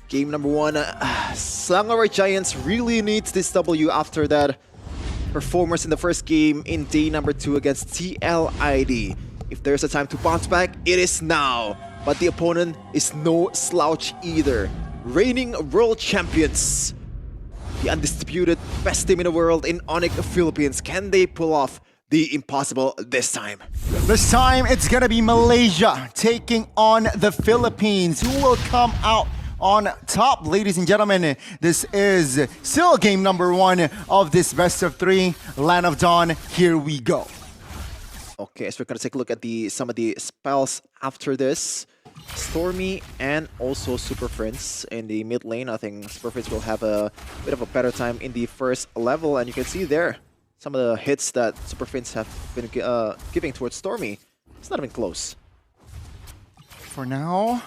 Game number 1, Slangover Giants really needs this W after that performance in the first game in day number 2 against TLID. If there's a time to bounce back, it is now. But the opponent is no slouch either. Reigning world champions, the undisputed best team in the world in ONICPH Philippines. Can they pull off the impossible this time? This time it's gonna be Malaysia taking on the Philippines. Who will come out on top, ladies and gentlemen? This is still game number 1 of this best of 3 Land of Dawn. Here we go. Okay, so we're gonna take a look at some of the spells after this. Stormy and also Super Prince in the mid lane. I think Super Prince will have a bit of a better time in the first level, and you can see there some of the hits that Super Prince have been giving towards Stormy. It's not even close. For now,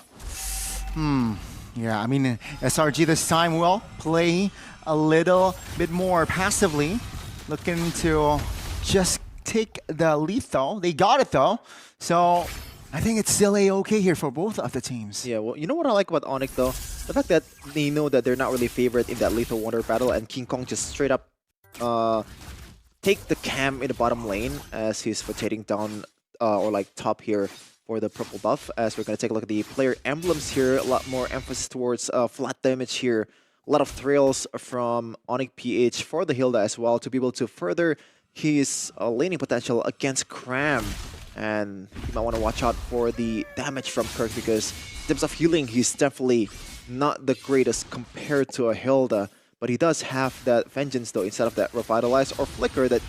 yeah, I mean, SRG this time will play a little bit more passively, looking to just take the lethal. They got it though, so I think it's still a-okay here for both of the teams. Yeah, well, you know what I like about ONICPH though? The fact that they know that they're not really favored in that lethal wonder battle, and King Kong just straight up take the cam in the bottom lane as he's rotating down or like top here for the purple buff. As we're going to take a look at the player emblems here, a lot more emphasis towards flat damage here. A lot of thrills from ONICPH for the Hilda as well to be able to further his laning potential against Cram. And you might want to watch out for the damage from Kirk, because in terms of healing, he's definitely not the greatest compared to a Hilda. But he does have that Vengeance though, instead of that Revitalize or Flicker that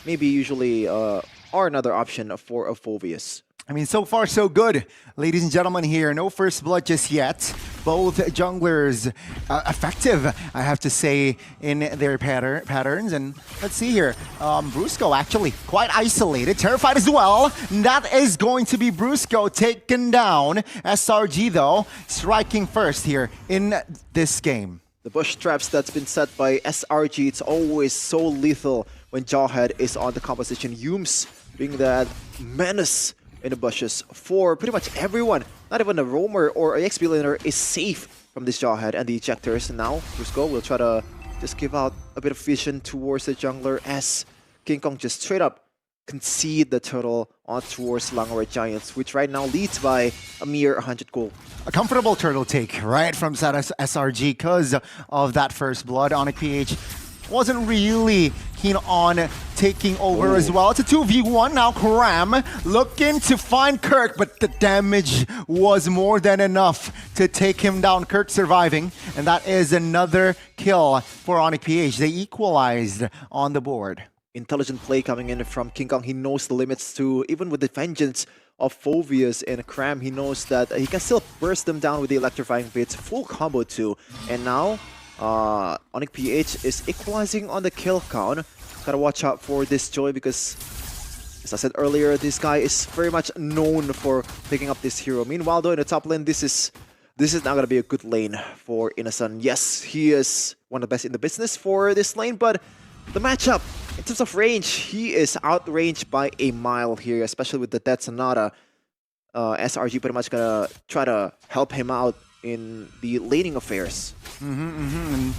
maybe usually are another option for a Phoveus. I mean, so far so good, ladies and gentlemen here. No first blood just yet. Both junglers effective, I have to say, in their patterns. And let's see here. Brusco actually quite isolated, terrified as well. That is going to be Brusco taken down. SRG though, striking first here in this game. The bush traps that's been set by SRG, it's always so lethal when Jawhead is on the composition. Yums being that menace in the bushes for pretty much everyone. Not even a roamer or a XP laner is safe from this Jawhead and the ejectors. And now Brusco will try to just give out a bit of vision towards the jungler as King Kong just straight up concede the turtle on towards Slangover Giants, which right now leads by a mere 100 gold. A comfortable turtle take right from SRG because of that first blood. ONICPH wasn't really keen on taking over as well. It's a 2v1 now. Cram looking to find Kirk, but the damage was more than enough to take him down. Kirk surviving, and that is another kill for ONICPH. They equalized on the board. Intelligent play coming in from King Kong. He knows the limits too, even with the Vengeance of Phoveus and Cram. He knows that he can still burst them down with the electrifying bits, full combo too. And now ONICPH is equalizing on the kill count. Gotta watch out for this Joy, because as I said earlier, this guy is very much known for picking up this hero. Meanwhile though, in the top lane, this is not gonna be a good lane for Innocent. Yes, he is one of the best in the business for this lane, but the matchup, in terms of range, he is outranged by a mile here, especially with the Dead Sonata. SRG pretty much gonna try to help him out in the laning affairs. And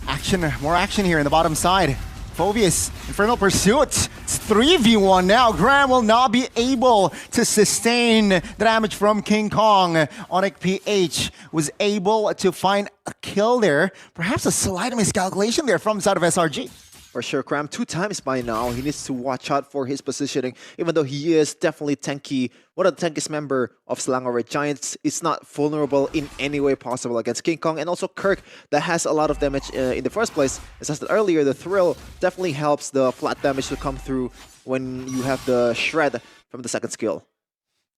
action, more action here in the bottom side. Phoveus, Infernal Pursuit. It's 3v1 now. Graham will not be able to sustain the damage from King Kong. ONICPH was able to find a kill there. Perhaps a slight miscalculation there from the side of SRG. For sure, Cram 2 times by now. He needs to watch out for his positioning. Even though he is definitely tanky, one of the tankiest member of Slangover Giants, is not vulnerable in any way possible against King Kong. And also Kirk, that has a lot of damage in the first place. As I said earlier, the Thrill definitely helps the flat damage to come through when you have the Shred from the second skill.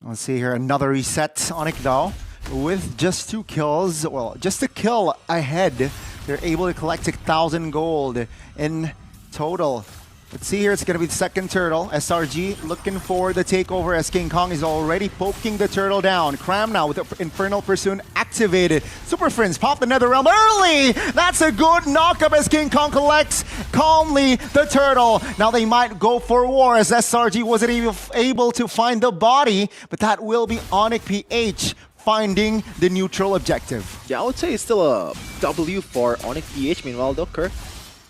Let's see here, another reset. ONIC though, with just 2 kills, well, just a kill ahead, they're able to collect 1,000 gold in total. Let's see here, it's going to be the second turtle. SRG looking for the takeover as King Kong is already poking the turtle down. Cram now with the Infernal Pursuit activated. Super Friends pop the Netherrealm early! That's a good knockup as King Kong collects calmly the turtle. Now they might go for war as SRG wasn't even able to find the body, but that will be ONICPH finding the neutral objective. Yeah, I would say it's still a W for ONICPH. Meanwhile, though, Kirk,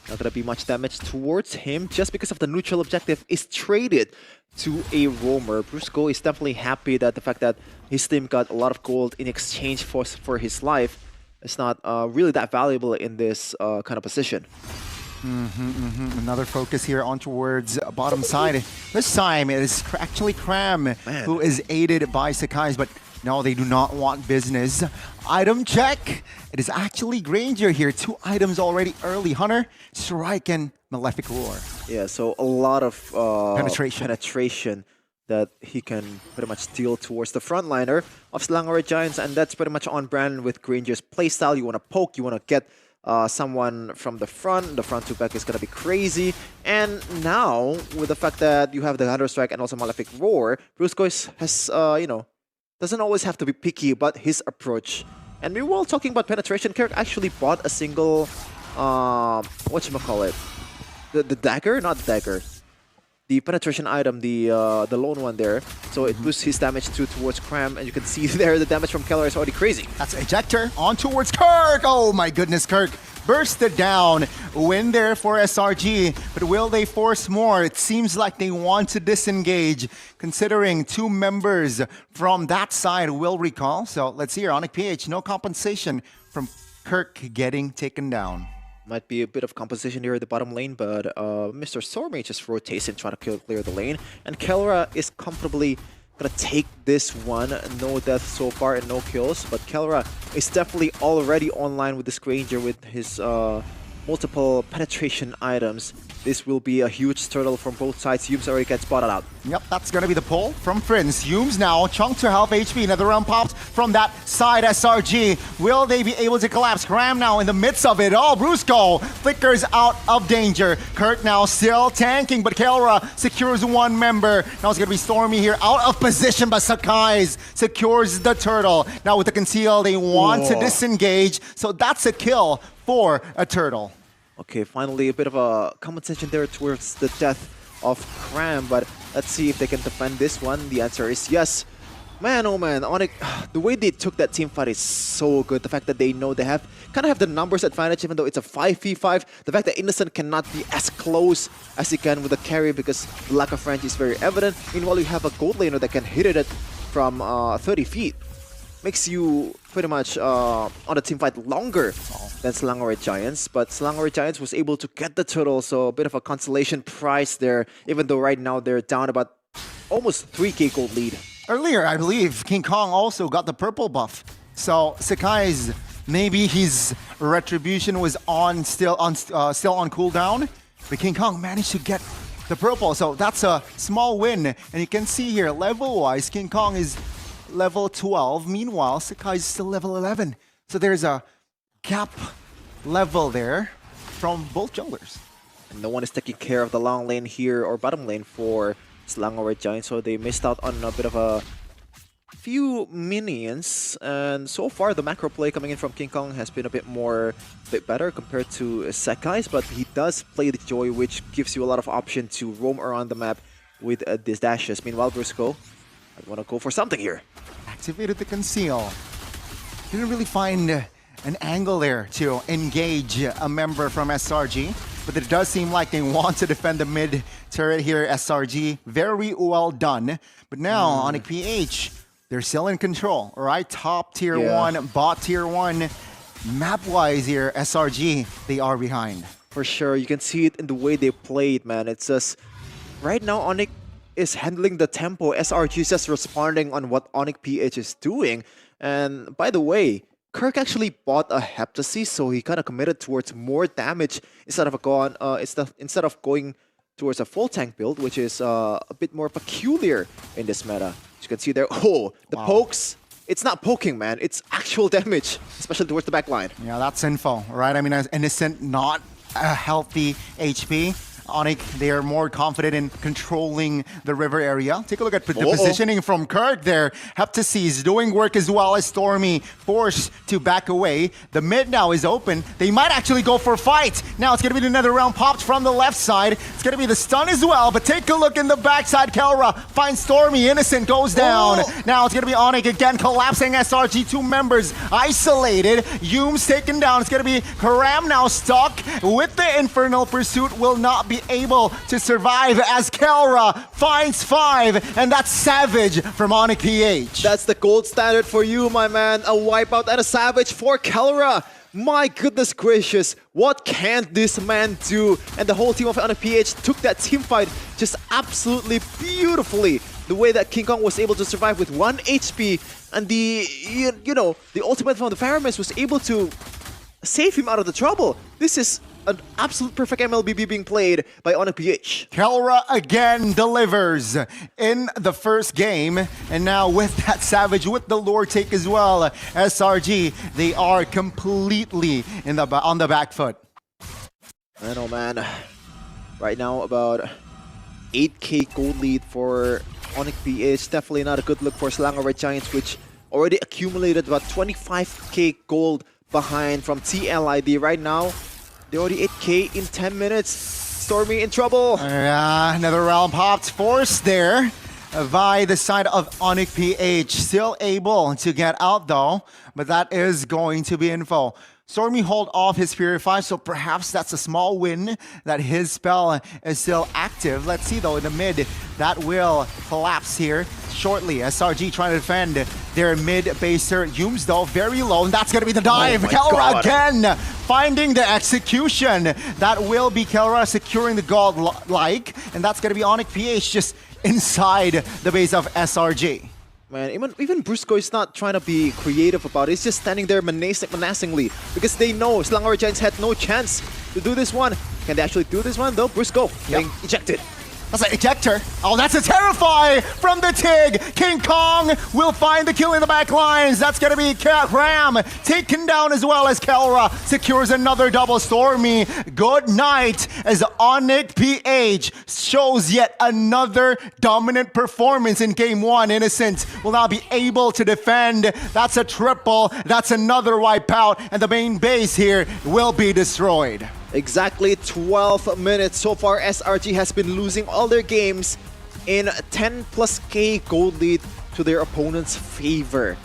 not gonna be much damage towards him just because of the neutral objective is traded to a roamer. Brusco is definitely happy that the fact that his team got a lot of gold in exchange for his life is not really that valuable in this kind of position. Another focus here on towards bottom side. This time it is actually Cram who is aided by Sakai's, but no, they do not want business. Item check. It is actually Granger here. 2 items already early. Hunter, Strike, and Malefic Roar. Yeah, so a lot of penetration that he can pretty much steal towards the frontliner of Slangored Giants, and that's pretty much on brand with Granger's playstyle. You want to poke, you want to get someone from the front 2-pack is going to be crazy. And now, with the fact that you have the Hunter Strike and also Malefic Roar, Brusco has, you know, doesn't always have to be picky about his approach. And meanwhile, talking about penetration, Kirk actually bought a single, whatchamacallit, the dagger? Not the dagger. The penetration item, the lone one there. So it boosts his damage towards Cram, and you can see there the damage from Keller is already crazy. That's Ejector on towards Kirk. Oh my goodness, Kirk bursted down. Win there for SRG, but will they force more? It seems like they want to disengage, considering 2 members from that side will recall. So let's see here, ONICPH, no compensation from Kirk getting taken down. Might be a bit of compensation here at the bottom lane, but Mr. Stormy just rotates and try to clear the lane. And Kellera is comfortably gonna take this one. No deaths so far and no kills, but Kellera is definitely already online with this Granger with his multiple penetration items. This will be a huge turtle from both sides. Yumes already gets spotted out. Yep, that's going to be the pull from Prince. Yumes now, chunk to half HP. Another round pops from that side SRG. Will they be able to collapse? Cram now in the midst of it all. Brusco flickers out of danger. Kirk now still tanking, but Kellera secures 1 member. Now it's going to be Stormy here out of position, but Sakai's secures the turtle. Now with the conceal, they want to disengage. So that's a kill for a turtle. Okay, finally a bit of a compensation there towards the death of Cram, but let's see if they can defend this one. The answer is yes. Man, oh man, the way they took that team fight is so good. The fact that they know they kind of have the numbers advantage, even though it's a 5v5. The fact that Innocent cannot be as close as he can with the carry because the lack of range is very evident. Meanwhile, you have a gold laner that can hit it from 30 feet. Makes you pretty much on the team fight longer than Slangored Giants, but Slangored Giants was able to get the turtle, so a bit of a consolation prize there, even though right now they're down about almost 3k gold lead. Earlier, I believe, King Kong also got the purple buff. So Sakai's, maybe his retribution was still on cooldown, but King Kong managed to get the purple, so that's a small win. And you can see here, level-wise, King Kong is level 12. Meanwhile, Sakai is still level 11. So there's a gap level there from both junglers. And no one is taking care of the long lane here, or bottom lane for Slangored Giants, so they missed out on a bit of a few minions. And so far, the macro play coming in from King Kong has been a bit better compared to Sakai's, but he does play the Joy, which gives you a lot of option to roam around the map with these dashes. Meanwhile, Brusco, I want to go for something here. Activated the conceal. Didn't really find an angle there to engage a member from SRG, but it does seem like they want to defend the mid turret here. SRG, very well done. But now, ONICPH, they're still in control, all right? Top tier 1, bot tier 1. Map-wise here, SRG, they are behind. For sure, you can see it in the way they played, man. It's just, right now, ONIC is handling the tempo. SRG is just responding on what ONICPH is doing. And by the way, Kirk actually bought a Heptasy, so he kind of committed towards more damage instead of going towards a full tank build, which is a bit more peculiar in this meta. As you can see there, the pokes. It's not poking, man. It's actual damage, especially towards the back line. Yeah, that's info, right? I mean, as Innocent, not a healthy HP. ONIC, they are more confident in controlling the river area. Take a look at the Uh-oh. positioning from Kirk there. Heptasis doing work as well as Stormy, forced to back away. The mid now is open. They might actually go for a fight. Now it's going to be another round popped from the left side. It's going to be the stun as well, but take a look in the backside. Kelra finds Stormy. Innocent goes down. Now it's going to be ONIC again, collapsing SRG. 2 members isolated. Hume's taken down. It's going to be Karam now stuck with the Infernal Pursuit. Will not be able to survive as Kelra finds 5, and that's Savage from ONICPH. That's the gold standard for you, my man. A wipeout and a Savage for Kelra. My goodness gracious, what can this man do? And the whole team of ONICPH took that team fight just absolutely beautifully. The way that King Kong was able to survive with 1 HP, and the the ultimate from the Pharamis was able to save him out of the trouble. This is an absolute perfect MLBB being played by ONICPH. Kelra again delivers in the first game, and now with that Savage, with the lore take as well, SRG, they are completely on the back foot. Man, oh man. Right now, about 8k gold lead for ONICPH. Definitely not a good look for Selangor Red Giants, which already accumulated about 25k gold behind from TLID. Right now, they're already 8k in 10 minutes. Stormy in trouble. Another round popped, forced there by the side of ONICPH. Still able to get out though, but that is going to be info. Stormy hold off his Purify, so perhaps that's a small win that his spell is still active. Let's see though, in the mid, that will collapse here shortly. SRG trying to defend their mid-baser. Humes though, very low, and that's going to be the dive. Oh my Kelra God. again, finding the execution. That will be Kelra securing the god-like, and that's going to be ONICPH just inside the base of SRG. Man, even Brusco is not trying to be creative about it. He's just standing there menacingly because they know Selangor Giants had no chance to do this one. Can they actually do this one though? Brusco getting ejected. That's an ejector. Oh, that's a Terrify from the TIG. King Kong will find the kill in the back lines. That's going to be Ram taken down as well as Kelra secures another double. Stormy. Good night as ONICPH shows yet another dominant performance in game 1. Innocent will now be able to defend. That's a triple. That's another wipeout. And the main base here will be destroyed. Exactly 12 minutes. So far, SRG has been losing all their games in 10 plus K gold lead to their opponent's favor.